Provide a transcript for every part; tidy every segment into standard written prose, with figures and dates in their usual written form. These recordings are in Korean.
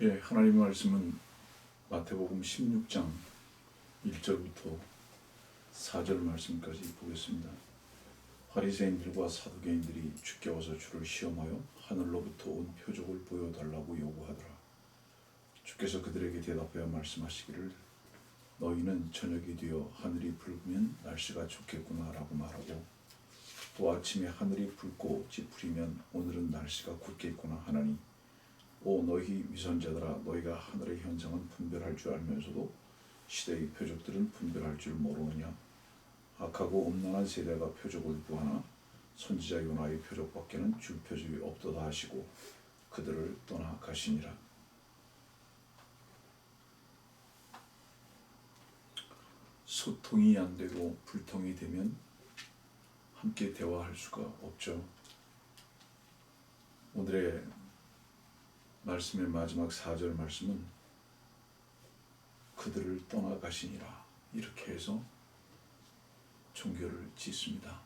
예, 하나님의 말씀은 마태복음 16장 1절부터 4절 말씀까지 보겠습니다. 바리새인들과 사두개인들이 주께 와서 주를 시험하여 하늘로부터 온 표적을 보여달라고 요구하더라. 주께서 그들에게 대답하여 말씀하시기를 너희는 저녁이 되어 하늘이 붉으면 날씨가 좋겠구나 라고 말하고 또 아침에 하늘이 붉고 찌푸리면 오늘은 날씨가 굳겠구나 하나니 오 너희 위선자들아 너희가 하늘의 현상은 분별할 줄 알면서도 시대의 표적들은 분별할 줄 모르느냐. 악하고 음란한 세대가 표적을 구하나 선지자 요나의 표적밖에는 줄 표적이 없도다 하시고 그들을 떠나 가시니라. 소통이 안 되고 불통이 되면 함께 대화할 수가 없죠. 오늘의 말씀의 마지막 4절 말씀은 그들을 떠나가시니라 이렇게 해서 종교를 짓습니다.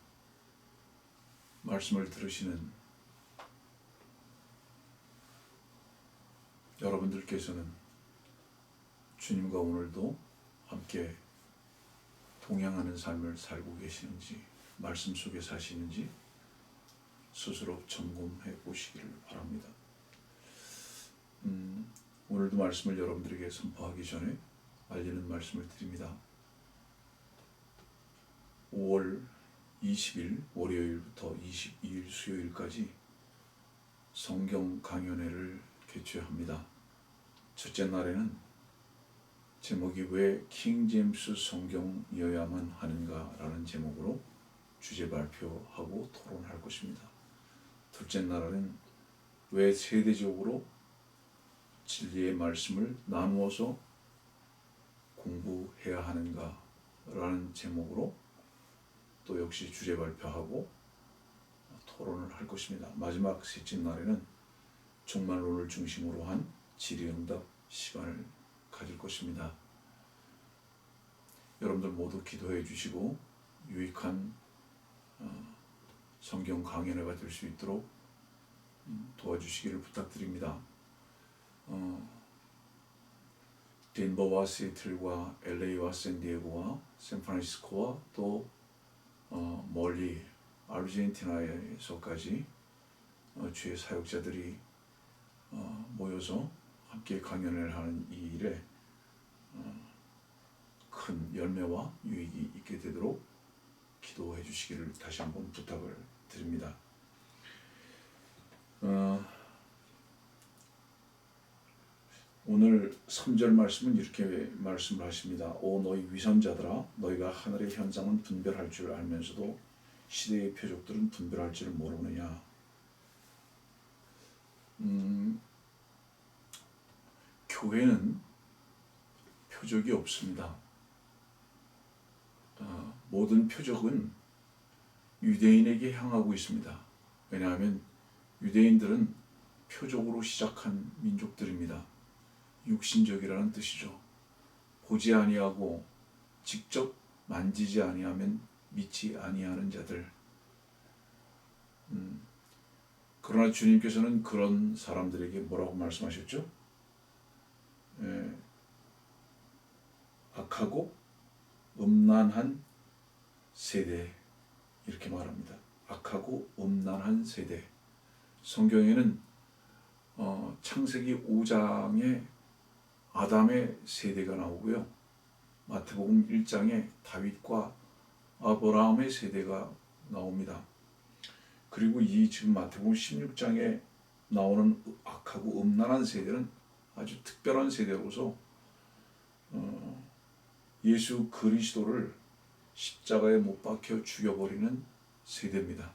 말씀을 들으시는 여러분들께서는 주님과 오늘도 함께 동행하는 삶을 살고 계시는지 말씀 속에 사시는지 스스로 점검해 보시기를 바랍니다. 오늘도 말씀을 여러분들에게 선포하기 전에 알리는 말씀을 드립니다. 5월 20일 월요일부터 22일 수요일까지 성경 강연회를 개최합니다. 첫째 날에는 제목이 왜 킹제임스 성경이어야만 하는가 라는 제목으로 주제 발표하고 토론할 것입니다. 둘째 날에는 왜 세대적으로 진리의 말씀을 나누어서 공부해야 하는가 라는 제목으로 또 역시 주제 발표하고 토론을 할 것입니다. 마지막 셋째 날에는 종말론을 중심으로 한 질의응답 시간을 가질 것입니다. 여러분들 모두 기도해 주시고 유익한 성경 강연회가 될 수 있도록 도와주시기를 부탁드립니다. 덴버와 시애틀과 LA와 샌디에고와 샌프란시스코와 또 멀리 아르헨티나에서까지 주의 사역자들이 모여서 함께 강연을 하는 이 일에 큰 열매와 유익이 있게 되도록 기도해 주시기를 다시 한번 부탁을 드립니다. 오늘 3절 말씀은 이렇게 말씀을 하십니다. 오 너희 위선자들아 너희가 하늘의 현상은 분별할 줄 알면서도 시대의 표적들은 분별할 줄 모르느냐. 교회는 표적이 없습니다. 모든 표적은 유대인에게 향하고 있습니다. 왜냐하면 유대인들은 표적으로 시작한 민족들입니다. 육신적이라는 뜻이죠. 보지 아니하고 직접 만지지 아니하면 믿지 아니하는 자들. 그러나 주님께서는 그런 사람들에게 뭐라고 말씀하셨죠? 악하고 음란한 세대 이렇게 말합니다. 악하고 음란한 세대. 성경에는 창세기 5장에 아담의 세대가 나오고요. 마태복음 1장에 다윗과 아브라함의 세대가 나옵니다. 그리고 이 지금 마태복음 16장에 나오는 악하고 음란한 세대는 아주 특별한 세대로서 예수 그리스도를 십자가에 못 박혀 죽여버리는 세대입니다.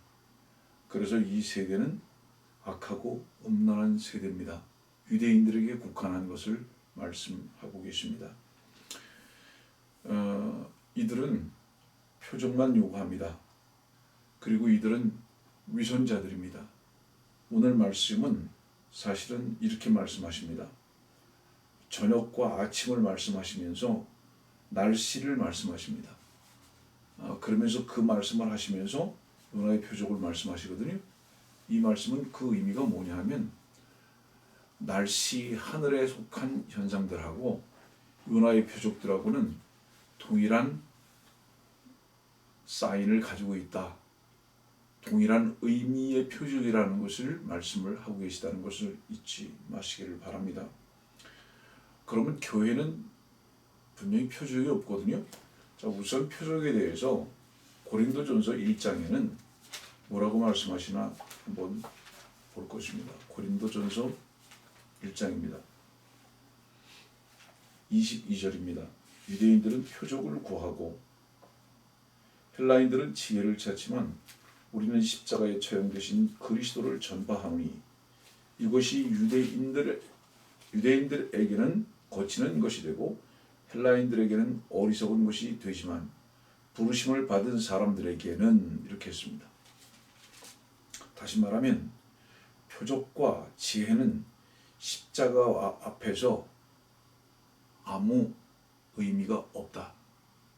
그래서 이 세대는 악하고 음란한 세대입니다. 유대인들에게 국한한 것을 말씀하고 계십니다. 이들은 표적만 요구합니다. 그리고 이들은 위선자들입니다. 오늘 말씀은 사실은 이렇게 말씀하십니다. 저녁과 아침을 말씀하시면서 날씨를 말씀하십니다. 그러면서 그 말씀을 하시면서 은하의 표적을 말씀하시거든요. 이 말씀은 그 의미가 뭐냐 하면 날씨, 하늘에 속한 현상들하고 은하의 표적들하고는 동일한 사인을 가지고 있다. 동일한 의미의 표적이라는 것을 말씀을 하고 계시다는 것을 잊지 마시기를 바랍니다. 그러면 교회는 분명히 표적이 없거든요. 자, 우선 표적에 대해서 고린도전서 1장에는 뭐라고 말씀하시나 한번 볼 것입니다. 고린도전서 1장입니다. 22절입니다. 유대인들은 표적을 구하고 헬라인들은 지혜를 찾지만 우리는 십자가에 처형되신 그리스도를 전파하노니 이것이 유대인들에게는 거치는 것이 되고 헬라인들에게는 어리석은 것이 되지만 부르심을 받은 사람들에게는 이렇게 했습니다. 다시 말하면 표적과 지혜는 십자가 앞에서 아무 의미가 없다.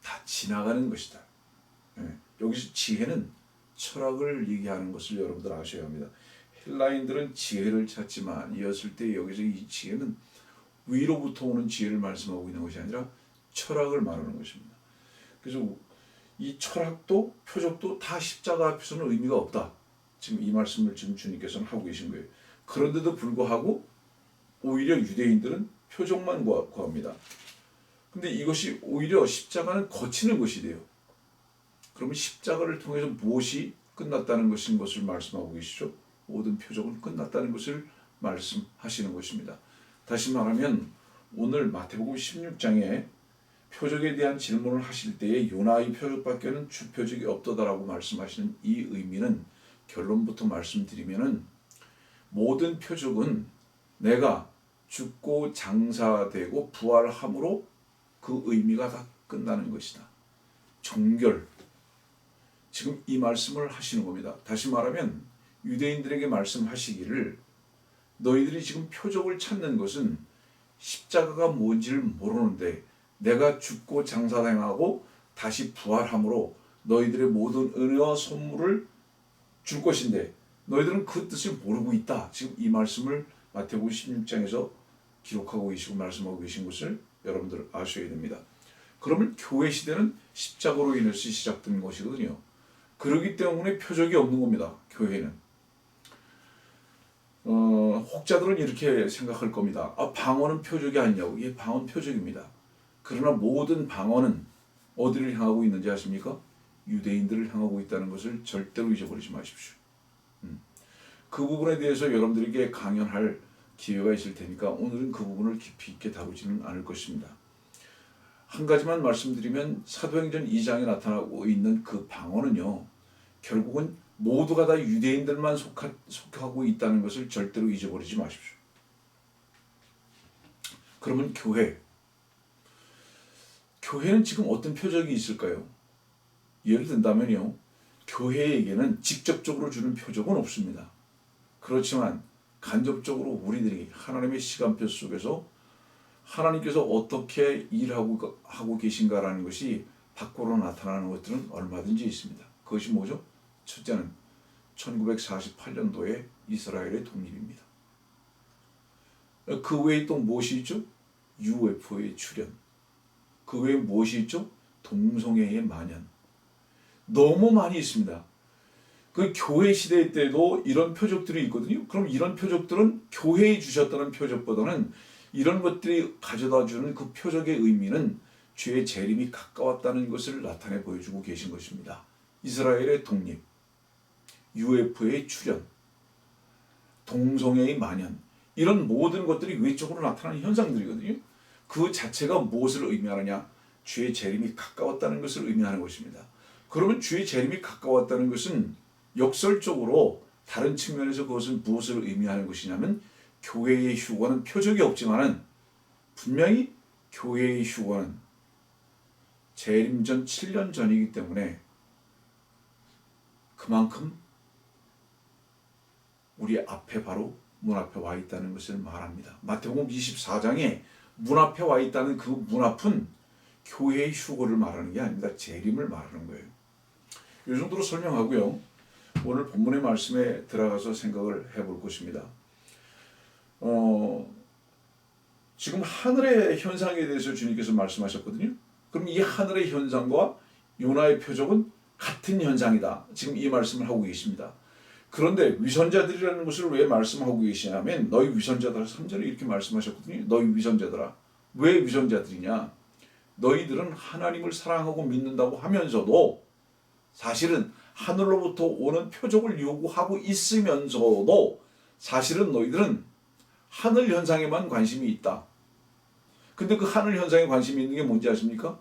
다 지나가는 것이다. 여기서 지혜는 철학을 얘기하는 것을 여러분들 아셔야 합니다. 헬라인들은 지혜를 찾지만 이었을 때 여기서 이 지혜는 위로부터 오는 지혜를 말씀하고 있는 것이 아니라 철학을 말하는 것입니다. 그래서 이 철학도 표적도 다 십자가 앞에서는 의미가 없다. 지금 이 말씀을 지금 주님께서는 하고 계신 거예요. 그런데도 불구하고 오히려 유대인들은 표적만 구합니다. 근데 이것이 오히려 십자가는 거치는 것이 돼요. 그러면 십자가를 통해서 무엇이 끝났다는 것인 것을 말씀하고 계시죠. 모든 표적은 끝났다는 것을 말씀하시는 것입니다. 다시 말하면 오늘 마태복음 16장에 표적에 대한 질문을 하실 때에 요나의 표적밖에는 주표적이 없더라라고 말씀하시는 이 의미는 결론부터 말씀드리면은 모든 표적은 내가 죽고 장사되고 부활함으로 그 의미가 다 끝나는 것이다. 종결. 지금 이 말씀을 하시는 겁니다. 다시 말하면 유대인들에게 말씀하시기를 너희들이 지금 표적을 찾는 것은 십자가가 뭔지를 모르는데 내가 죽고 장사당하고 다시 부활함으로 너희들의 모든 은혜와 선물을 줄 것인데 너희들은 그 뜻을 모르고 있다. 지금 이 말씀을 마태복음 16장에서 기록하고 계시고 말씀하고 계신 것을 여러분들 아셔야 됩니다. 그러면 교회 시대는 십자가로 인해서 시작된 것이거든요. 그렇기 때문에 표적이 없는 겁니다. 교회는. 혹자들은 이렇게 생각할 겁니다. 방언은 표적이 아니냐고. 예, 방언 표적입니다. 그러나 모든 방언은 어디를 향하고 있는지 아십니까? 유대인들을 향하고 있다는 것을 절대로 잊어버리지 마십시오. 그 부분에 대해서 여러분들에게 강연할 기회가 있을 테니까 오늘은 그 부분을 깊이 있게 다루지는 않을 것입니다. 한 가지만 말씀드리면 사도행전 2장에 나타나고 있는 그 방언은요. 결국은 모두가 다 유대인들만 속하고 있다는 것을 절대로 잊어버리지 마십시오. 그러면 교회는 지금 어떤 표적이 있을까요? 예를 든다면요. 교회에게는 직접적으로 주는 표적은 없습니다. 그렇지만 간접적으로 우리들이 하나님의 시간표 속에서 하나님께서 어떻게 일하고 계신가라는 것이 밖으로 나타나는 것들은 얼마든지 있습니다. 그것이 뭐죠? 첫째는 1948년도에 이스라엘의 독립입니다. 그 외에 또 무엇이 있죠? UFO의 출현. 그 외에 무엇이 있죠? 동성애의 만연. 너무 많이 있습니다. 그 교회 시대 때도 이런 표적들이 있거든요. 그럼 이런 표적들은 교회에 주셨다는 표적보다는 이런 것들이 가져다 주는 그 표적의 의미는 주의 재림이 가까웠다는 것을 나타내 보여주고 계신 것입니다. 이스라엘의 독립, UFO의 출현, 동성애의 만연, 이런 모든 것들이 외적으로 나타나는 현상들이거든요. 그 자체가 무엇을 의미하느냐? 주의 재림이 가까웠다는 것을 의미하는 것입니다. 그러면 주의 재림이 가까웠다는 것은 역설적으로 다른 측면에서 그것은 무엇을 의미하는 것이냐면 교회의 휴거는 표적이 없지만은 분명히 교회의 휴거는 재림 전 7년 전이기 때문에 그만큼 우리 앞에 바로 문 앞에 와 있다는 것을 말합니다. 마태복음 24장에 문 앞에 와 있다는 그 문 앞은 교회의 휴거를 말하는 게 아닙니다. 재림을 말하는 거예요. 이 정도로 설명하고요. 오늘 본문의 말씀에 들어가서 생각을 해볼 것입니다. 지금 하늘의 현상에 대해서 주님께서 말씀하셨거든요. 그럼 이 하늘의 현상과 요나의 표적은 같은 현상이다. 지금 이 말씀을 하고 계십니다. 그런데 위선자들이라는 것을 왜 말씀하고 계시냐면 너희 위선자들아 3절에 이렇게 말씀하셨거든요. 너희 위선자들아. 왜 위선자들이냐? 너희들은 하나님을 사랑하고 믿는다고 하면서도 사실은 하늘로부터 오는 표적을 요구하고 있으면서도 사실은 너희들은 하늘 현상에만 관심이 있다. 근데 그 하늘 현상에 관심이 있는 게 뭔지 아십니까?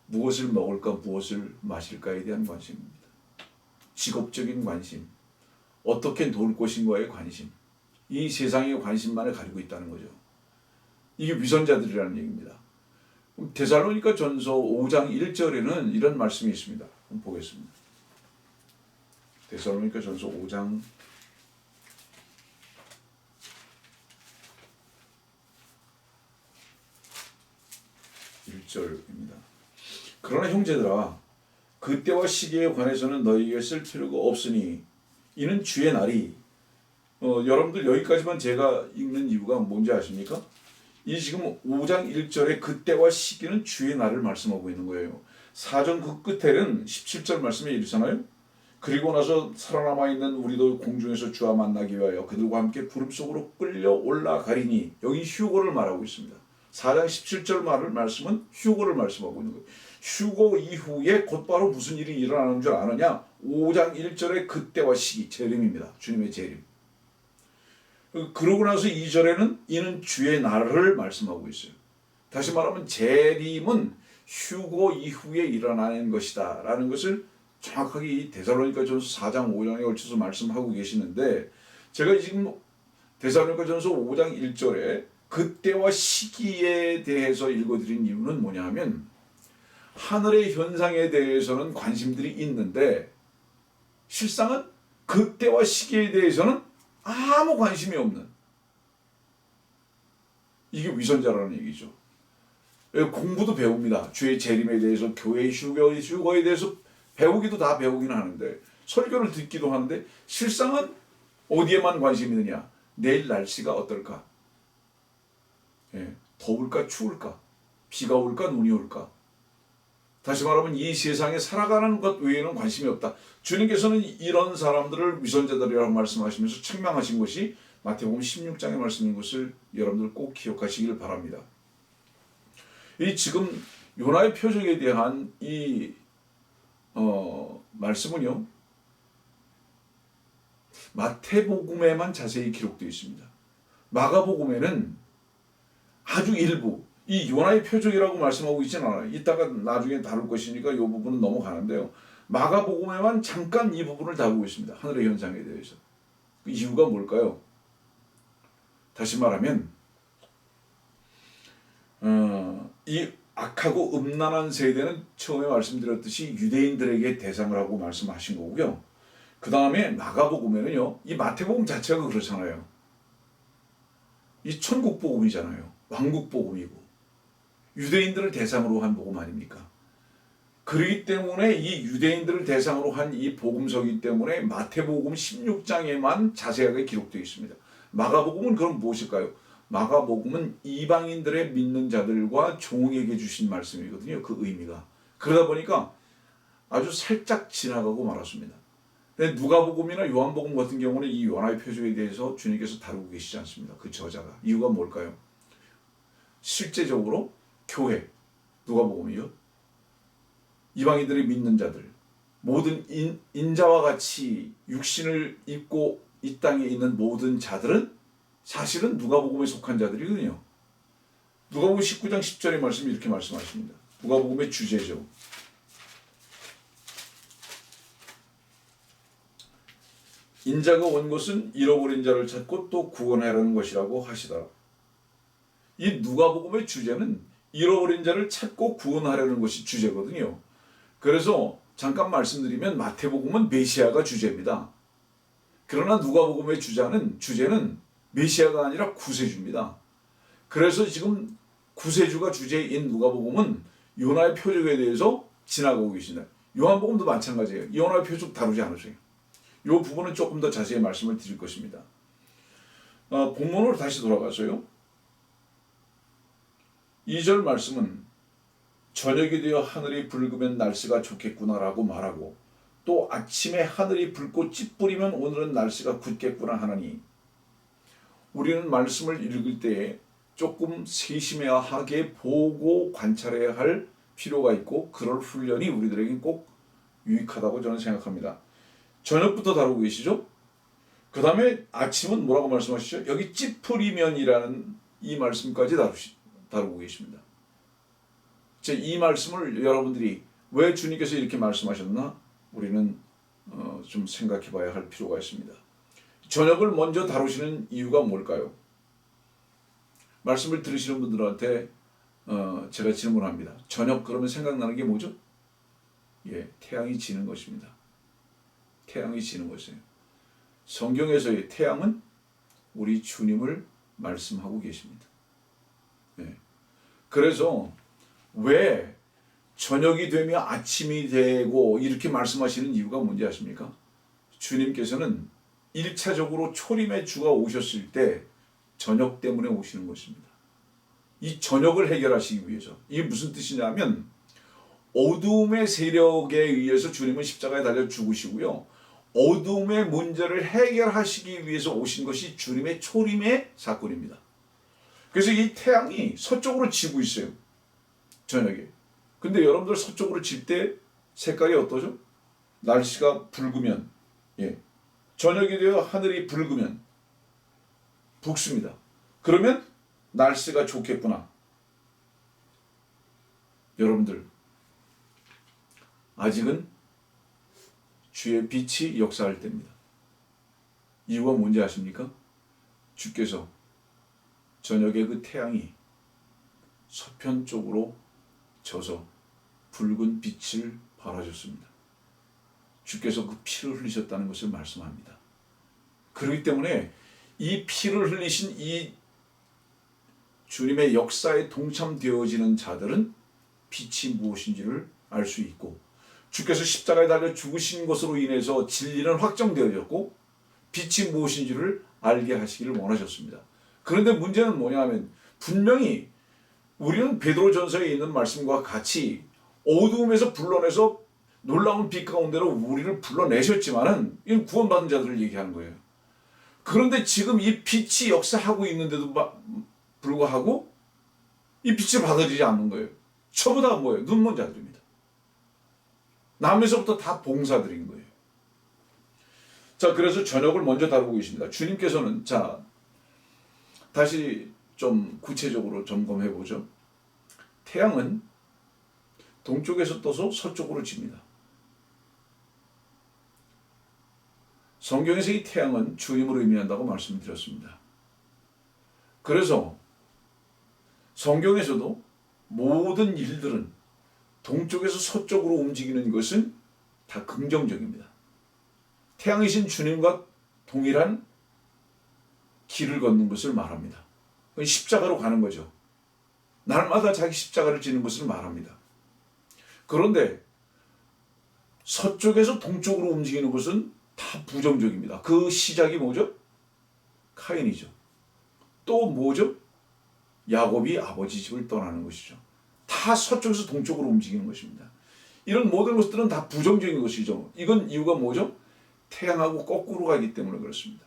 무엇을 먹을까, 무엇을 마실까에 대한 관심입니다. 직업적인 관심, 어떻게 놀 것인가에 관심, 이 세상의 관심만을 가지고 있다는 거죠. 이게 위선자들이라는 얘기입니다. 데살로니가 전서 5장 1절에는 이런 말씀이 있습니다. 한번 보겠습니다. 데살로니가 전서 5장 1절입니다. 그러나 형제들아 그때와 시기에 관해서는 너희에게 쓸 필요가 없으니 이는 주의 날이 여러분들 여기까지만 제가 읽는 이유가 뭔지 아십니까? 이 지금 5장 1절에 그때와 시기는 주의 날을 말씀하고 있는 거예요. 4장 그 끝에는 17절 말씀에 이르잖아요. 그리고 나서 살아남아 있는 우리도 공중에서 주와 만나기 위하여 그들과 함께 구름 속으로 끌려 올라가리니 여기 휴거를 말하고 있습니다. 4장 17절 말씀은 휴거를 말씀하고 있는 거예요. 휴거 이후에 곧바로 무슨 일이 일어나는 줄 아느냐? 5장 1절에 그때와 시기, 재림입니다. 주님의 재림. 그러고 나서 2절에는 이는 주의 날을 말씀하고 있어요. 다시 말하면 재림은 휴거 이후에 일어나는 것이다 라는 것을 정확하게 이 데살로니가전서 4장 5장에 걸쳐서 말씀하고 계시는데 제가 지금 데살로니가전서 5장 1절에 그때와 시기에 대해서 읽어드린 이유는 뭐냐 하면 하늘의 현상에 대해서는 관심들이 있는데 실상은 그때와 시기에 대해서는 아무 관심이 없는 이게 위선자라는 얘기죠. 공부도 배웁니다. 주의 재림에 대해서 교회의 휴거에 대해서 배우기도 다 배우긴 하는데 설교를 듣기도 하는데 실상은 어디에만 관심이 있느냐? 내일 날씨가 어떨까? 더울까 추울까? 비가 올까 눈이 올까? 다시 말하면 이 세상에 살아가는 것 외에는 관심이 없다. 주님께서는 이런 사람들을 위선자들이라고 말씀하시면서 책망하신 것이 마태복음 16장의 말씀인 것을 여러분들 꼭 기억하시길 바랍니다. 이 지금 요나의 표적에 대한 이 말씀은요 마태복음에만 자세히 기록되어 있습니다. 마가복음에는 아주 일부 이 요나의 표적이라고 말씀하고 있지는 않아요. 이따가 나중에 다룰 것이니까 이 부분은 넘어가는데요. 마가복음에만 잠깐 이 부분을 다루고 있습니다. 하늘의 현상에 대해서. 그 이유가 뭘까요? 다시 말하면 이 악하고 음란한 세대는 처음에 말씀드렸듯이 유대인들에게 대상을 하고 말씀하신 거고요. 그 다음에 마가복음에는요. 이 마태복음 자체가 그렇잖아요. 이 천국복음이잖아요. 왕국복음이고 유대인들을 대상으로 한 복음 아닙니까? 그렇기 때문에 이 유대인들을 대상으로 한 이 복음서이기 때문에 마태복음 16장에만 자세하게 기록되어 있습니다. 마가복음은 그럼 무엇일까요? 마가복음은 이방인들의 믿는 자들과 종에게 주신 말씀이거든요. 그 의미가. 그러다 보니까 아주 살짝 지나가고 말았습니다. 근데 누가복음이나 요한복음 같은 경우는 이 요나의 표적에 대해서 주님께서 다루고 계시지 않습니다. 그 저자가. 이유가 뭘까요? 실제적으로 교회, 누가복음이요. 이방인들이 믿는 자들, 모든 인자와 같이 육신을 입고 이 땅에 있는 모든 자들은 사실은 누가복음에 속한 자들이거든요. 누가복음 19장 10절의 말씀이 이렇게 말씀하십니다. 누가복음의 주제죠. 인자가 온 것은 잃어버린 자를 찾고 또 구원하려는 것이라고 하시더라. 이 누가복음의 주제는 잃어버린 자를 찾고 구원하려는 것이 주제거든요. 그래서 잠깐 말씀드리면 마태복음은 메시아가 주제입니다. 그러나 누가복음의 주제는 메시아가 아니라 구세주입니다. 그래서 지금 구세주가 주제인 누가복음은 요나의 표적에 대해서 지나가고 계신다. 요한복음도 마찬가지예요. 요나의 표적 다루지 않으세요. 이 부분은 조금 더 자세히 말씀을 드릴 것입니다. 본문으로 다시 돌아가서요. 2절 말씀은 저녁이 되어 하늘이 붉으면 날씨가 좋겠구나라고 말하고, 또 아침에 하늘이 붉고 찌푸리면 오늘은 날씨가 굳겠구나 하나니, 우리는 말씀을 읽을 때에 조금 세심해야 하게 보고 관찰해야 할 필요가 있고, 그럴 훈련이 우리들에게 꼭 유익하다고 저는 생각합니다. 저녁부터 다루고 계시죠? 그 다음에 아침은 뭐라고 말씀하시죠? 여기 찌푸리면이라는 이 말씀까지 다루고 계십니다. 이 말씀을 여러분들이 왜 주님께서 이렇게 말씀하셨나? 우리는 좀 생각해 봐야 할 필요가 있습니다. 저녁을 먼저 다루시는 이유가 뭘까요? 말씀을 들으시는 분들한테 제가 질문합니다. 저녁 그러면 생각나는 게 뭐죠? 예, 태양이 지는 것입니다. 태양이 지는 것이에요. 성경에서의 태양은 우리 주님을 말씀하고 계십니다. 예. 그래서 왜 저녁이 되며 아침이 되고 이렇게 말씀하시는 이유가 뭔지 아십니까? 주님께서는 1차적으로 초림의 주가 오셨을 때 저녁 때문에 오시는 것입니다. 이 저녁을 해결하시기 위해서. 이게 무슨 뜻이냐면 어두움의 세력에 의해서 주님은 십자가에 달려 죽으시고요. 어두움의 문제를 해결하시기 위해서 오신 것이 주님의 초림의 사건입니다. 그래서 이 태양이 서쪽으로 지고 있어요. 저녁에. 근데 여러분들 서쪽으로 질 때 색깔이 어떠죠? 날씨가 붉으면, 예. 저녁이 되어 하늘이 붉으면 붉습니다. 그러면 날씨가 좋겠구나. 여러분들, 아직은 주의 빛이 역사할 때입니다. 이유가 뭔지 아십니까? 주께서 저녁에 그 태양이 서편 쪽으로 져서 붉은 빛을 발하셨습니다. 주께서 그 피를 흘리셨다는 것을 말씀합니다. 그렇기 때문에 이 피를 흘리신 이 주님의 역사에 동참되어지는 자들은 빛이 무엇인지를 알 수 있고, 주께서 십자가에 달려 죽으신 것으로 인해서 진리는 확정되어졌고 빛이 무엇인지를 알게 하시기를 원하셨습니다. 그런데 문제는 뭐냐면 분명히 우리는 베드로전서에 있는 말씀과 같이 어두움에서 불러내서 놀라운 빛 가운데로 우리를 불러내셨지만은 이건 구원받은 자들을 얘기하는 거예요. 그런데 지금 이 빛이 역사하고 있는데도 불구하고 이 빛을 받아들이지 않는 거예요. 전부 다 뭐예요? 눈먼 자들입니다. 남에서부터 다 봉사들인 거예요. 자, 그래서 저녁을 먼저 다루고 계십니다. 주님께서는, 자, 다시 좀 구체적으로 점검해 보죠. 태양은 동쪽에서 떠서 서쪽으로 집니다. 성경에서 이 태양은 주님을 의미한다고 말씀드렸습니다. 그래서 성경에서도 모든 일들은 동쪽에서 서쪽으로 움직이는 것은 다 긍정적입니다. 태양이신 주님과 동일한 길을 걷는 것을 말합니다. 십자가로 가는 거죠. 날마다 자기 십자가를 지는 것을 말합니다. 그런데 서쪽에서 동쪽으로 움직이는 것은 다 부정적입니다. 그 시작이 뭐죠? 카인이죠. 또 뭐죠? 야곱이 아버지 집을 떠나는 것이죠. 다 서쪽에서 동쪽으로 움직이는 것입니다. 이런 모든 것들은 다 부정적인 것이죠. 이건 이유가 뭐죠? 태양하고 거꾸로 가기 때문에 그렇습니다.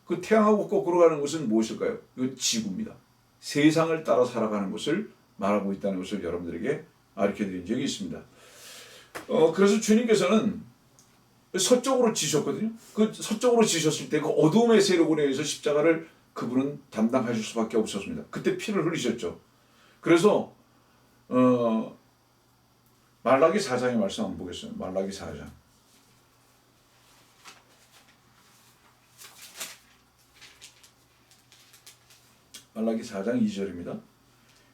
그 태양하고 거꾸로 가는 것은 무엇일까요? 이건 지구입니다. 세상을 따라 살아가는 것을 말하고 있다는 것을 여러분들에게 가르쳐드린 적이 있습니다. 그래서 주님께서는 서쪽으로 지셨거든요. 그 서쪽으로 지셨을 때 그 어두움의 세력으로 인해서 십자가를 그분은 담당하실 수밖에 없었습니다. 그때 피를 흘리셨죠. 그래서 말라기 4장의 말씀 한번 보겠습니다. 말라기 4장. 말라기 4장 2절입니다.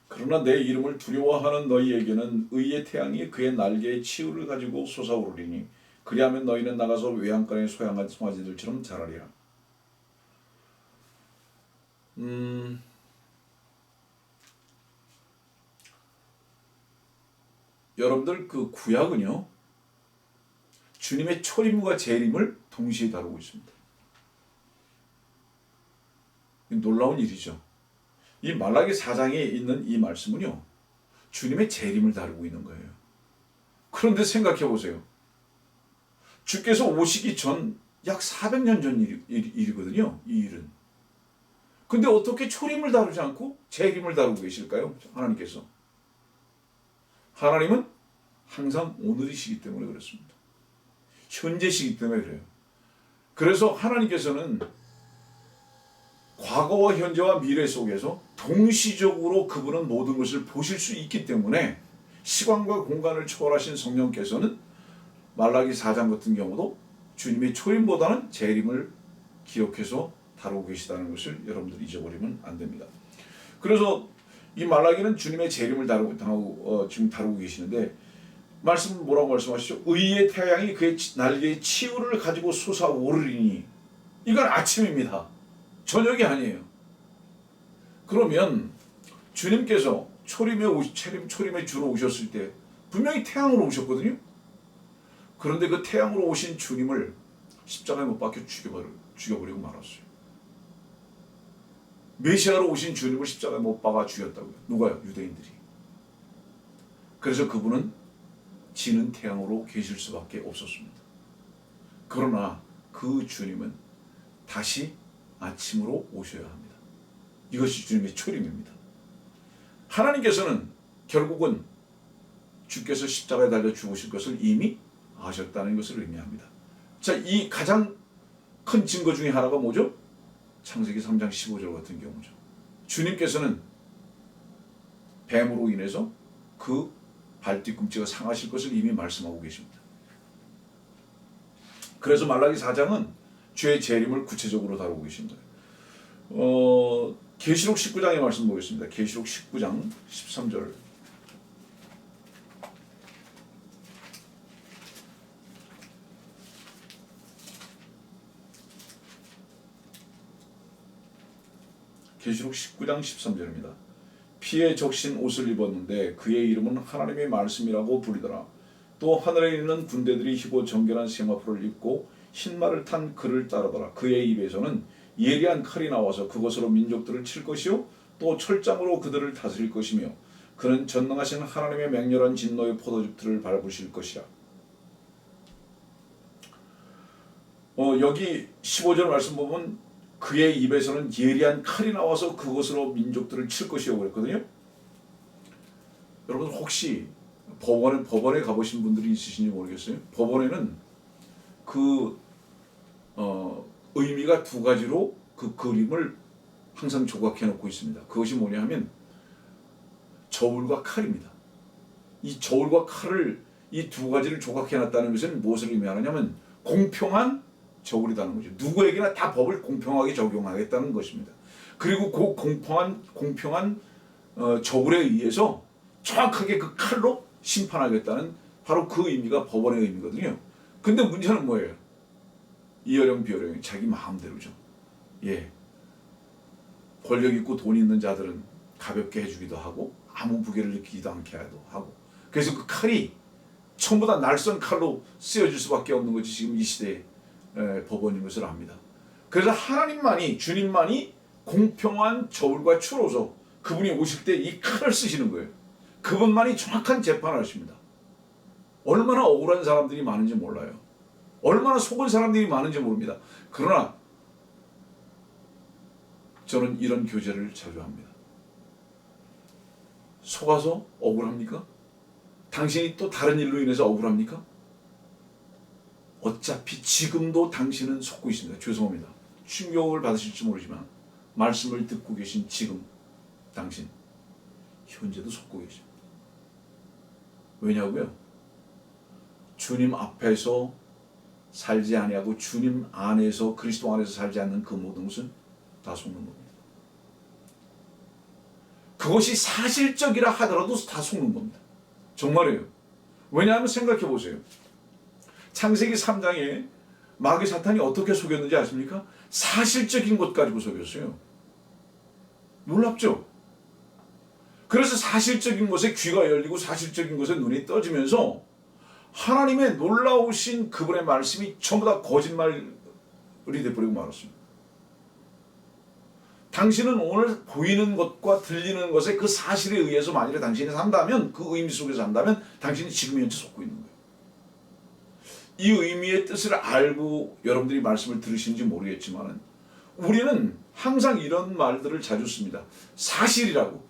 그러나 내 이름을 두려워하는 너희에게는 의의 태양이 그의 날개에 치유를 가지고 솟아오르리니 그리하면 너희는 나가서 외양간에 소양한 송아지들처럼 자라리라. 여러분들 그 구약은요 주님의 초림과 재림을 동시에 다루고 있습니다. 놀라운 일이죠. 이 말라기 4장에 있는 이 말씀은요, 주님의 재림을 다루고 있는 거예요. 그런데 생각해 보세요. 주께서 오시기 전 약 400년 전 일이거든요. 이 일은. 근데 어떻게 초림을 다루지 않고 재림을 다루고 계실까요? 하나님께서. 하나님은 항상 오늘이시기 때문에 그렇습니다. 현재시기 때문에 그래요. 그래서 하나님께서는 과거와 현재와 미래 속에서 동시적으로 그분은 모든 것을 보실 수 있기 때문에 시간과 공간을 초월하신 성령께서는 말라기 4장 같은 경우도 주님의 초림보다는 재림을 기록해서 다루고 계시다는 것을 여러분들 잊어버리면 안 됩니다. 그래서 이 말라기는 주님의 재림을 지금 다루고 계시는데 말씀은 뭐라고 말씀하시죠? 의의 태양이 그의 날개의 치유를 가지고 솟아오르리니, 이건 아침입니다. 저녁이 아니에요. 그러면 주님께서 초림의 주로 오셨을 때 분명히 태양으로 오셨거든요. 그런데 그 태양으로 오신 주님을 십자가에 못 박혀 죽여버리고 말았어요. 메시아로 오신 주님을 십자가에 못 박아 죽였다고요. 누가요? 유대인들이. 그래서 그분은 지는 태양으로 계실 수밖에 없었습니다. 그러나 그 주님은 다시 아침으로 오셔야 합니다. 이것이 주님의 초림입니다. 하나님께서는 결국은 주께서 십자가에 달려 죽으실 것을 이미 아셨다는 것을 의미합니다. 자, 이 가장 큰 증거 중에 하나가 뭐죠? 창세기 3장 15절 같은 경우죠. 주님께서는 뱀으로 인해서 그 발뒤꿈치가 상하실 것을 이미 말씀하고 계십니다. 그래서 말라기 4장은 죄의 재림을 구체적으로 다루고 계십니다. 계시록 19장의 말씀 보겠습니다. 계시록 19장 13절. 계시록 19장 13절입니다. 피에 적신 옷을 입었는데 그의 이름은 하나님의 말씀이라고 부르더라. 또 하늘에 있는 군대들이 희고 정결한 세마포를 입고 흰말을 탄 그를 따르더라. 그의 입에서는 예리한 칼이 나와서 그것으로 민족들을 칠 것이요 또 철장으로 그들을 다스릴 것이며 그는 전능하신 하나님의 맹렬한 진노의 포도즙들을 밟으실 것이라. 여기 15절 말씀 보면 그의 입에서는 예리한 칼이 나와서 그것으로 민족들을 칠 것이라고 그랬거든요. 여러분 혹시 법원에 가보신 분들이 있으신지 모르겠어요. 법원에는 의미가 두 가지로 그 그림을 항상 조각해 놓고 있습니다. 그것이 뭐냐 하면 저울과 칼입니다. 이 저울과 칼을 이 두 가지를 조각해 놨다는 것은 무엇을 의미하느냐면 공평한 저울이라는 거죠. 누구에게나 다 법을 공평하게 적용하겠다는 것입니다. 그리고 그 공평한 저울에 의해서 정확하게 그 칼로 심판하겠다는 바로 그 의미가 법원의 의미거든요. 근데 문제는 뭐예요? 이어령 비어령 자기 마음대로죠. 예. 권력 있고 돈 있는 자들은 가볍게 해주기도 하고 아무 무게를 느끼지도 않게 하고 그래서 그 칼이 전부 다 날선 칼로 쓰여질 수밖에 없는 것이 지금 이 시대의 법원인 것을 압니다. 그래서 주님만이 공평한 저울과 추로서 그분이 오실 때 이 칼을 쓰시는 거예요. 그분만이 정확한 재판을 하십니다. 얼마나 억울한 사람들이 많은지 몰라요. 얼마나 속은 사람들이 많은지 모릅니다. 그러나 저는 이런 교제를 자주 합니다. 속아서 억울합니까? 당신이 또 다른 일로 인해서 억울합니까? 어차피 지금도 당신은 속고 있습니다. 죄송합니다. 충격을 받으실지 모르지만 말씀을 듣고 계신 지금 당신 현재도 속고 계십니다. 왜냐고요? 주님 앞에서 살지 아니하고 주님 안에서 그리스도 안에서 살지 않는 그 모든 것은 다 속는 겁니다. 그것이 사실적이라 하더라도 다 속는 겁니다. 정말이에요. 왜냐하면 생각해 보세요. 창세기 3장에 마귀 사탄이 어떻게 속였는지 아십니까? 사실적인 것 가지고 속였어요. 놀랍죠? 그래서 사실적인 것에 귀가 열리고 사실적인 것에 눈이 떠지면서 하나님의 놀라우신 그분의 말씀이 전부 다 거짓말이 되어버리고 말았습니다. 당신은 오늘 보이는 것과 들리는 것에 그 사실에 의해서 만일에 당신이 산다면, 그 의미 속에서 산다면 당신이 지금 현재 속고 있는 거예요. 이 의미의 뜻을 알고 여러분들이 말씀을 들으시는지 모르겠지만 우리는 항상 이런 말들을 자주 씁니다. 사실이라고.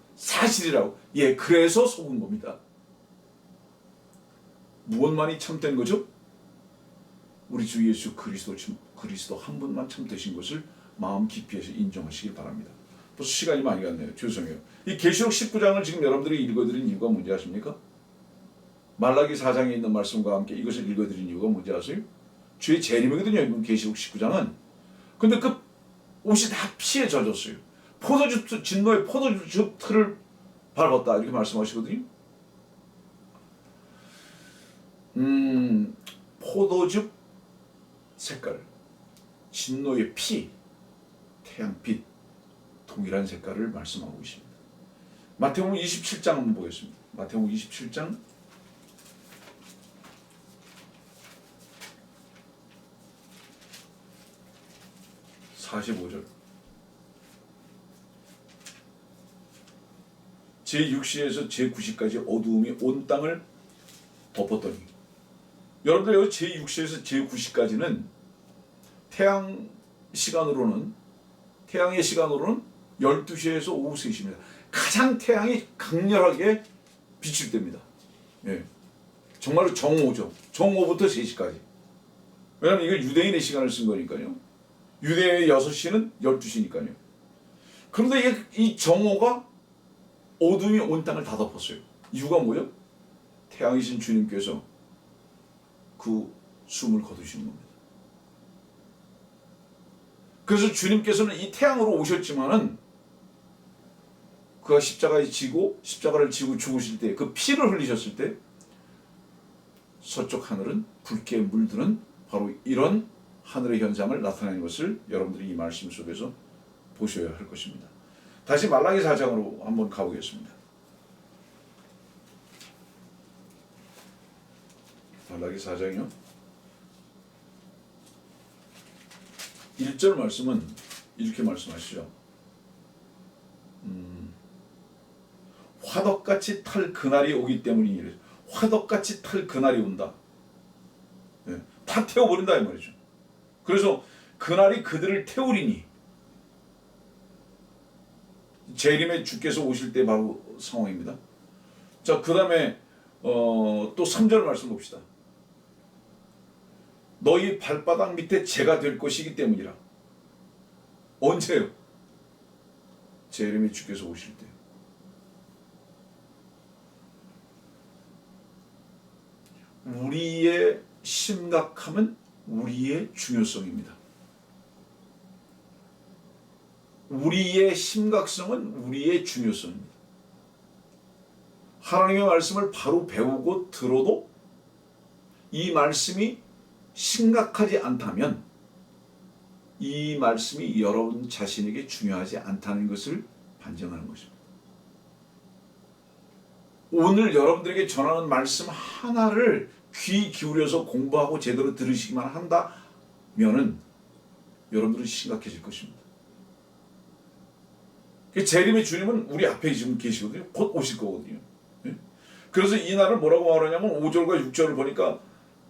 예, 그래서 속은 겁니다. 무엇만이 참된 거죠? 우리 주 예수 그리스도 한 분만 참되신 것을 마음 깊이에서 인정하시길 바랍니다. 벌써 시간이 많이 갔네요. 죄송해요. 이 계시록 19장을 지금 여러분들이 읽어드린 이유가 뭔지 아십니까? 말라기 4장에 있는 말씀과 함께 이것을 읽어드린 이유가 뭔지 아세요? 주의 재림이거든요. 이번 계시록 19장은. 근데 그 옷이 다 피에 젖었어요. 진노의 포도주 틀을 밟았다 이렇게 말씀하시거든요. 포도즙 색깔, 진노의 피, 태양빛, 동일한 색깔을 말씀하고 있습니다. 마태복음 27장 한번 보겠습니다. 마태복음 27장 45절. 제6시에서 제9시까지 어두움이 온 땅을 덮었더니, 여러분들 여기 제6시에서 제9시까지는 태양의 시간으로는 12시에서 오후 3시입니다. 가장 태양이 강렬하게 비칠 때입니다. 예. 정말로 정오죠. 정오부터 3시까지. 왜냐하면 이거 유대인의 시간을 쓴 거니까요. 유대의 6시는 12시니까요. 그런데 이 정오가 어둠이 온 땅을 다 덮었어요. 이유가 뭐예요? 태양이신 주님께서 그 숨을 거두시는 겁니다. 그래서 주님께서는 이 태양으로 오셨지만은 그가 십자가를 지고 죽으실 때, 그 피를 흘리셨을 때 서쪽 하늘은 붉게 물드는 바로 이런 하늘의 현상을 나타내는 것을 여러분들이 이 말씀 속에서 보셔야 할 것입니다. 다시 말라기 4장으로 한번 가보겠습니다. 말라기 4장이요. 1절 말씀은 이렇게 말씀하시죠. 화덕같이 탈 그날이 오기 때문이니, 화덕같이 탈 그날이 온다. 네, 다 태워버린다 이 말이죠. 그래서 그날이 그들을 태우리니, 재림의 주께서 오실 때 바로 상황입니다. 자, 그 다음에 또 3절 말씀 봅시다. 너희 발바닥 밑에 재가 될 것이기 때문이라. 언제요? 재림의 주께서 오실 때. 우리의 심각함은 우리의 중요성입니다. 우리의 심각성은 우리의 중요성입니다. 하나님의 말씀을 바로 배우고 들어도 이 말씀이 심각하지 않다면 이 말씀이 여러분 자신에게 중요하지 않다는 것을 반증하는 것입니다. 오늘 여러분들에게 전하는 말씀 하나를 귀 기울여서 공부하고 제대로 들으시기만 한다면은 여러분들은 심각해질 것입니다. 재림의 주님은 우리 앞에 지금 계시거든요. 곧 오실 거거든요. 그래서 이 날을 뭐라고 말하냐면 5절과 6절을 보니까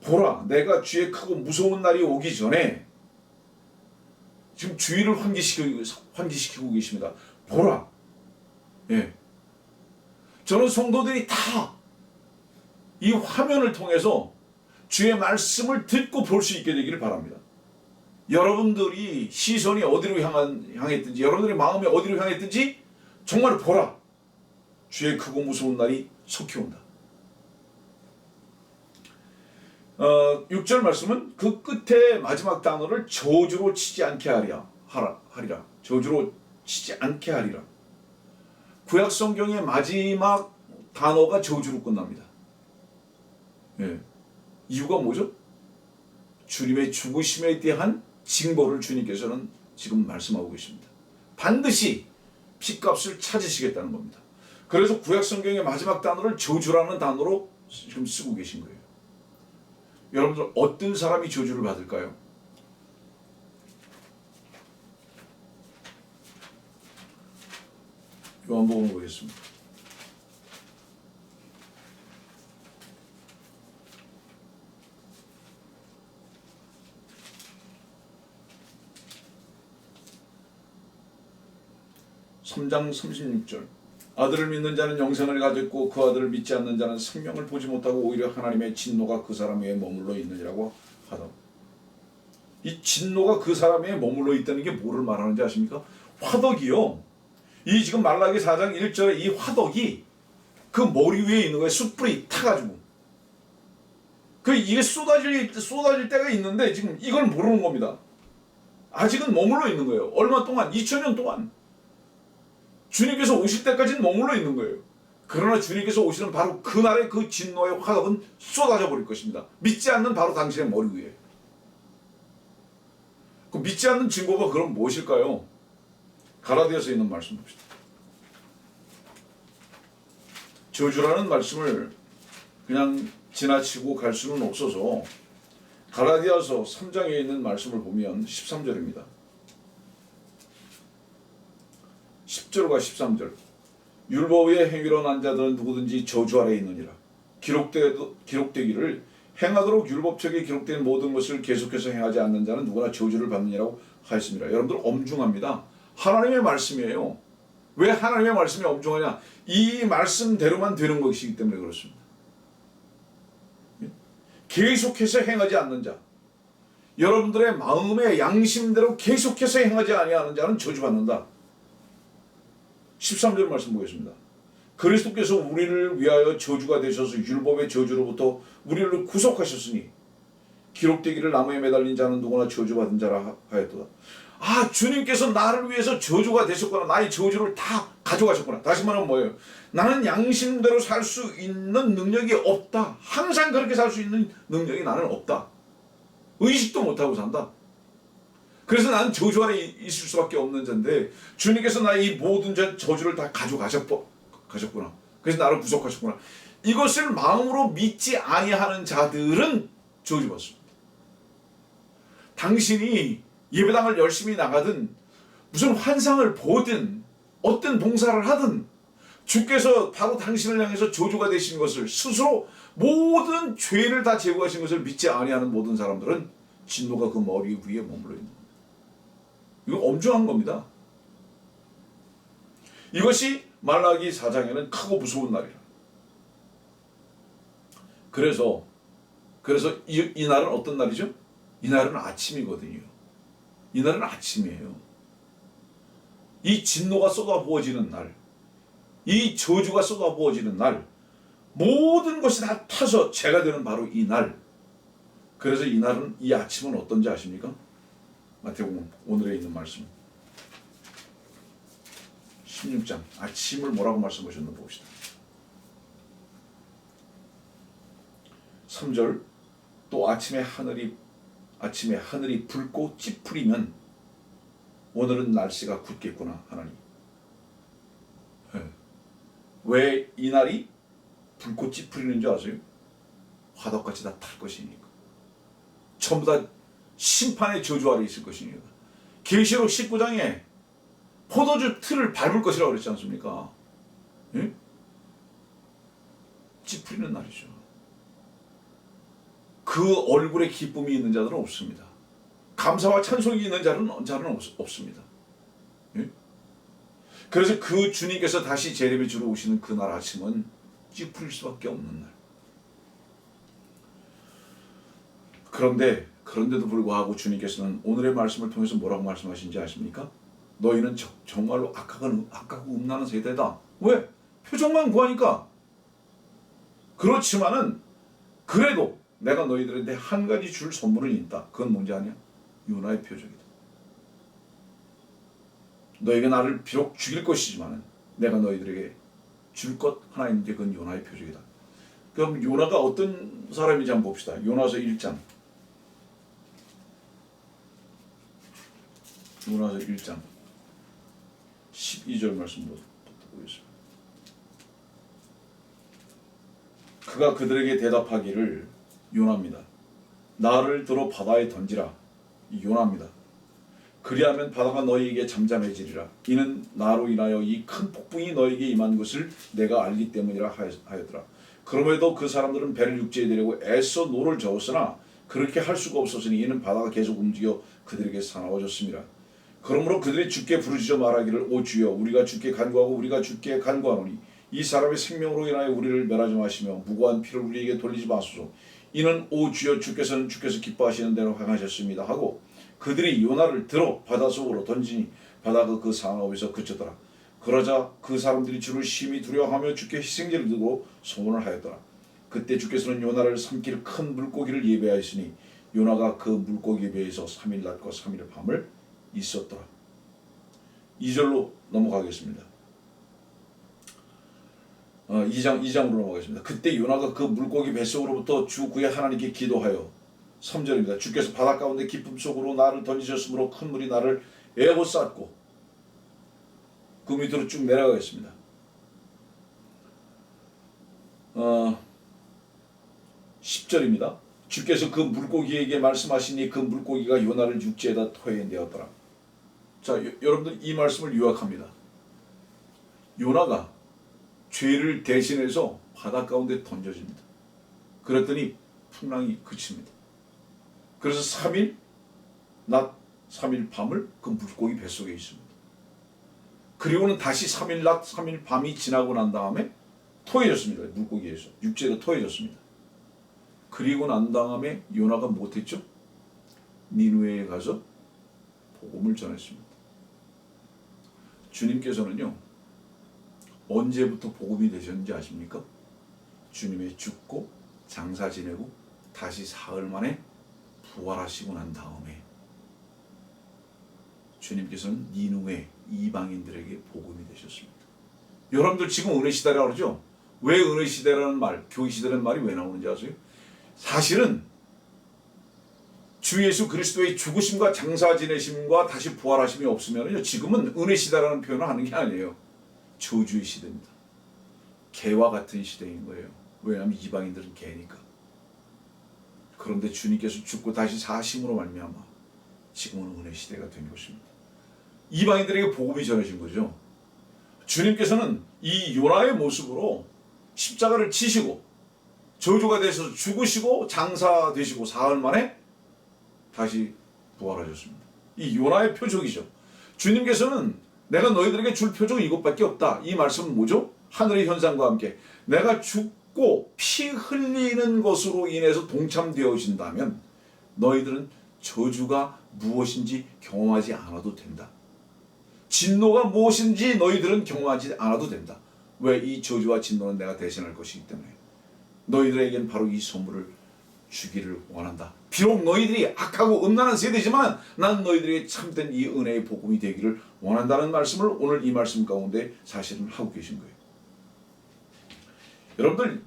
보라, 내가 주의 크고 무서운 날이 오기 전에, 지금 주의를 환기시키고 계십니다. 보라. 예. 저는 성도들이 다 이 화면을 통해서 주의 말씀을 듣고 볼 수 있게 되기를 바랍니다. 여러분들이 시선이 어디로 향했든지, 여러분들의 마음이 어디로 향했든지 정말 보라. 주의 크고 무서운 날이 속히 온다. 6절 말씀은 그 끝에 마지막 단어를 저주로 치지 않게 하리라. 저주로 치지 않게 하리라. 구약 성경의 마지막 단어가 저주로 끝납니다. 예. 이유가 뭐죠? 주님의 죽으심에 대한 징벌을 주님께서는 지금 말씀하고 계십니다. 반드시 핏값을 찾으시겠다는 겁니다. 그래서 구약 성경의 마지막 단어를 저주라는 단어로 지금 쓰고 계신 거예요. 여러분들 어떤 사람이 저주를 받을까요? 요한복음 보겠습니다. (3장 36절) 아들을 믿는 자는 영생을 가졌고 그 아들을 믿지 않는 자는 생명을 보지 못하고 오히려 하나님의 진노가 그 사람 위에 머물러 있느니라고 하다. 이 진노가 그 사람 위에 머물러 있다는 게 뭐를 말하는지 아십니까? 화덕이요. 이 지금 말라기 4장 1절에 이 화덕이 그 머리 위에 있는 거예요. 숯불이 타가지고. 이게 쏟아질 때가 있는데 지금 이걸 모르는 겁니다. 아직은 머물러 있는 거예요. 얼마 동안? 2000년 동안. 주님께서 오실 때까지는 머물러 있는 거예요. 그러나 주님께서 오시는 바로 그날의 그 진노의 화덕은 쏟아져 버릴 것입니다. 믿지 않는 바로 당신의 머리 위에. 그 믿지 않는 증거가 그럼 무엇일까요? 갈라디아서에 있는 말씀 봅시다. 저주라는 말씀을 그냥 지나치고 갈 수는 없어서 갈라디아서 3장에 있는 말씀을 보면 13절입니다. 10절과 13절 율법의 행위로 난 자들은 누구든지 저주 아래에 있느니라. 기록되기를 행하도록 율법책에 기록된 모든 것을 계속해서 행하지 않는 자는 누구나 저주를 받느니라고 하였습니다. 여러분들 엄중합니다. 하나님의 말씀이에요. 왜 하나님의 말씀이 엄중하냐? 이 말씀대로만 되는 것이기 때문에 그렇습니다. 계속해서 행하지 않는 자, 여러분들의 마음의 양심대로 계속해서 행하지 아니하는 자는 저주받는다. 13절 말씀 보겠습니다. 그리스도께서 우리를 위하여 저주가 되셔서 율법의 저주로부터 우리를 구속하셨으니 기록되기를 나무에 매달린 자는 누구나 저주받은 자라 하였도다. 주님께서 나를 위해서 저주가 되셨구나. 나의 저주를 다 가져가셨구나. 다시 말하면 뭐예요? 나는 양심대로 살 수 있는 능력이 없다. 항상 그렇게 살 수 있는 능력이 나는 없다. 의식도 못하고 산다. 그래서 나는 저주 안에 있을 수밖에 없는 자인데 주님께서 나의 이 모든 저주를 다 가져가셨구나. 그래서 나를 구속하셨구나. 이것을 마음으로 믿지 아니하는 자들은 저주받습니다. 당신이 예배당을 열심히 나가든 무슨 환상을 보든 어떤 봉사를 하든 주께서 바로 당신을 향해서 저주가 되신 것을 스스로 모든 죄를 다 제거하신 것을 믿지 아니하는 모든 사람들은 진노가 그 머리 위에 머물러 있는 겁니다. 이건 엄중한 겁니다. 이것이 말라기 4장에는 크고 무서운 날이라. 그래서 이 날은 어떤 날이죠? 이 날은 아침이거든요. 이 날은 아침이에요. 이 진노가 쏟아부어지는 날, 이 저주가 쏟아부어지는 날, 모든 것이 다 타서 죄가 되는 바로 이 날. 그래서 이 날은, 이 아침은 어떤지 아십니까? 마태복음 오늘에 있는 말씀 16장 아침을 뭐라고 말씀하셨는지 봅시다. 3절 또 아침에 하늘이 붉고 찌푸리면 오늘은 날씨가 굳겠구나 하나님. 왜 이 날이 붉고 찌푸리는 줄 아세요? 화덕같이 다 탈 것이니까. 전부 다 심판의 저주 아래 있을 것이니까. 계시록 19장에 포도주 틀을 밟을 것이라고 그랬지 않습니까? 예? 찌푸리는 날이죠. 그 얼굴에 기쁨이 있는 자들은 없습니다. 감사와 찬송이 있는 자는 없습니다. 예? 그래서 그 주님께서 다시 재림의 주로 오시는 그날 아침은 찌푸릴 수밖에 없는 날. 그런데도 불구하고 주님께서는 오늘의 말씀을 통해서 뭐라고 말씀하신지 아십니까? 너희는 정말로 악하고 음란한 세대다. 왜? 표적만 구하니까. 그렇지만은 그래도 내가 너희들한테 한 가지 줄 선물은 있다. 그건 뭔지 아냐? 요나의 표적이다. 너희가 나를 비록 죽일 것이지만 내가 너희들에게 줄 것 하나 있는데 그건 요나의 표적이다. 그럼 요나가 어떤 사람인지 한번 봅시다. 요나서 1장 12절 말씀 보겠습니다. 그가 그들에게 그리하면 바다가 너희에게 잠잠해지리라. 이는 나로 인하여 이 큰 폭풍이 너희에게 임한 것을 내가 알기 때문이라 하였더라. 그럼에도 그 사람들은 배를 육지에 내려고 애써 노를 저었으나 그렇게 할 수가 없었으니 이는 바다가 계속 움직여 그들에게 사나워졌습니다. 그러므로 그들이 주께 부르짖어 말하기를 오 주여 우리가 주께 간구하고 우리가 주께 간구하노니 이 사람의 생명으로 인하여 우리를 멸하지 마시며 무고한 피를 우리에게 돌리지 마소서. 이는 오 주여 주께서 기뻐하시는 대로 행하셨습니다 하고 그들이 요나를 들어 바다 속으로 던지니 바다가 그 상하에서 그쳤더라. 그러자 그 사람들이 주를 심히 두려워하며 주께 희생제를 들고 소원을 하였더라. 그때 주께서는 요나를 삼킬 큰 물고기를 예배하였으니 요나가 그 물고기 배에서 3일 낮과 3일 밤을 있었더라. 2절로 넘어가겠습니다. 2장으로 넘어가겠습니다. 그때 요나가 그 물고기 뱃속으로부터 주 그의 하나님께 기도하여 3절입니다. 주께서 바다 가운데 깊음 속으로 나를 던지셨으므로 큰 물이 나를 에워쌌고 그 밑으로 쭉 내려가겠습니다. 10절입니다. 주께서 그 물고기에게 말씀하시니 그 물고기가 요나를 육지에다 토해내었더라. 자, 여러분들 이 말씀을 요약합니다. 요나가 죄를 대신해서 바다 가운데 던져집니다. 그랬더니 풍랑이 그칩니다. 그래서 3일 낮 3일 밤을 그 물고기 뱃속에 있습니다. 그리고는 다시 3일 낮 3일 밤이 지나고 난 다음에 토해졌습니다. 물고기에서 육지에다 토해졌습니다. 그리고 난 다음에 요나가 못했죠? 니느웨에 가서 복음을 전했습니다. 주님께서는요 언제부터 복음이 되셨는지 아십니까? 주님의 죽고 장사 지내고 다시 사흘 만에 부활하시고 난 다음에 주님께서는 니느웨 이방인들에게 복음이 되셨습니다. 여러분들 지금 은혜 시대라고 그러죠? 왜 은혜 시대라는 말, 교회 시대라는 말이 왜 나오는지 아세요? 사실은 주 예수 그리스도의 죽으심과 장사 지내심과 다시 부활하심이 없으면요 지금은 은혜 시대라는 표현을 하는 게 아니에요. 저주의 시대입니다. 개와 같은 시대인 거예요. 왜냐하면 이방인들은 개니까. 그런데 주님께서 죽고 다시 사심으로 말미암아 지금은 은혜 시대가 된 것입니다. 이방인들에게 복음이 전해진 거죠. 주님께서는 이 요나의 모습으로 십자가를 지시고 저주가 되셔서 죽으시고 장사되시고 사흘 만에 다시 부활하셨습니다. 이 요나의 표적이죠. 주님께서는 내가 너희들에게 줄 표적은 이것밖에 없다. 이 말씀은 뭐죠? 하늘의 현상과 함께 내가 죽고 피 흘리는 것으로 인해서 동참되어진다면 너희들은 저주가 무엇인지 경험하지 않아도 된다. 진노가 무엇인지 너희들은 경험하지 않아도 된다. 왜? 이 저주와 진노는 내가 대신할 것이기 때문에 너희들에겐 바로 이 선물을 주기를 원한다. 비록 너희들이 악하고 음란한 세대지만 난 너희들에게 참된 이 은혜의 복음이 되기를 원한다는 말씀을 오늘 이 말씀 가운데 사실은 하고 계신 거예요. 여러분들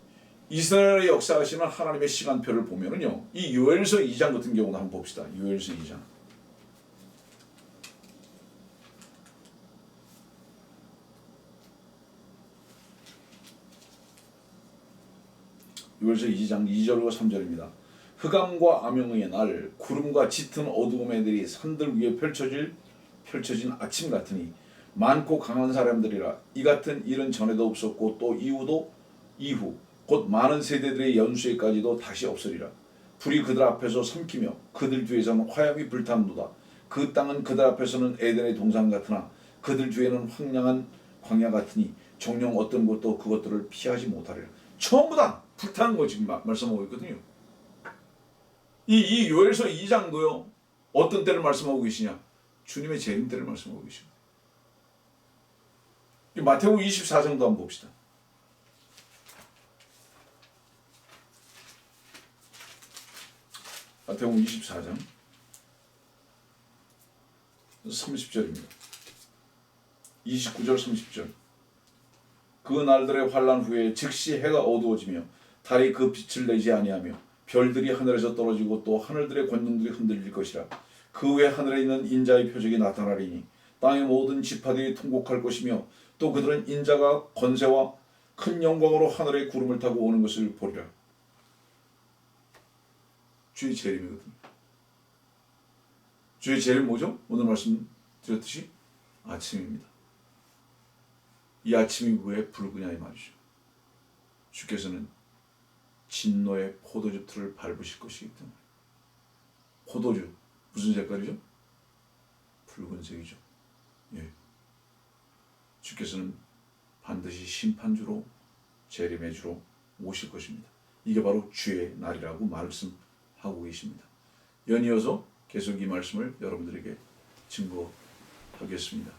이스라엘의 역사하시는 하나님의 시간표를 보면은요 이 요엘서 2장 같은 경우는 한번 봅시다. 요엘서 2장. 요엘서 2장 2절과 3절입니다. 흑암과 암영의 날 구름과 짙은 어두움의 들이 산들 위에 펼쳐진 아침 같으니 많고 강한 사람들이라. 이 같은 일은 전에도 없었고 또 이후 곧 많은 세대들의 연수에까지도 다시 없으리라. 불이 그들 앞에서 삼키며 그들 뒤에서는 화염이 불타는도다. 그 땅은 그들 앞에서는 에덴의 동산 같으나 그들 뒤에는 황량한 광야 같으니 정녕 어떤 것도 그것들을 피하지 못하리라. 전부 다 불타는 거 지금 말씀하고 있거든요. 이 요엘서 2장도요. 어떤 때를 말씀하고 계시냐? 주님의 재림 때를 말씀하고 계십니다. 마태복음 24장도 한번 봅시다. 마태복음 24장 30절입니다. 29절 30절. 그 날들의 환난 후에 즉시 해가 어두워지며 달이 그 빛을 내지 아니하며 별들이 하늘에서 떨어지고 또 하늘들의 권능들이 흔들릴 것이라. 그 후에 하늘에 있는 인자의 표적이 나타나리니 땅의 모든 지파들이 통곡할 것이며 또 그들은 인자가 권세와 큰 영광으로 하늘의 구름을 타고 오는 것을 보리라. 주의 재림이거든요. 주의 제일 뭐죠? 오늘 말씀드렸듯이 아침입니다. 이 아침이 왜 붉으냐 이 말이죠. 주께서는 진노의 포도주 틀을 밟으실 것이기 때문에. 포도주 무슨 색깔이죠? 붉은색이죠. 예. 주께서는 반드시 심판주로 재림의 주로 오실 것입니다. 이게 바로 주의 날이라고 말씀하고 계십니다. 연이어서 계속 이 말씀을 여러분들에게 증거하겠습니다.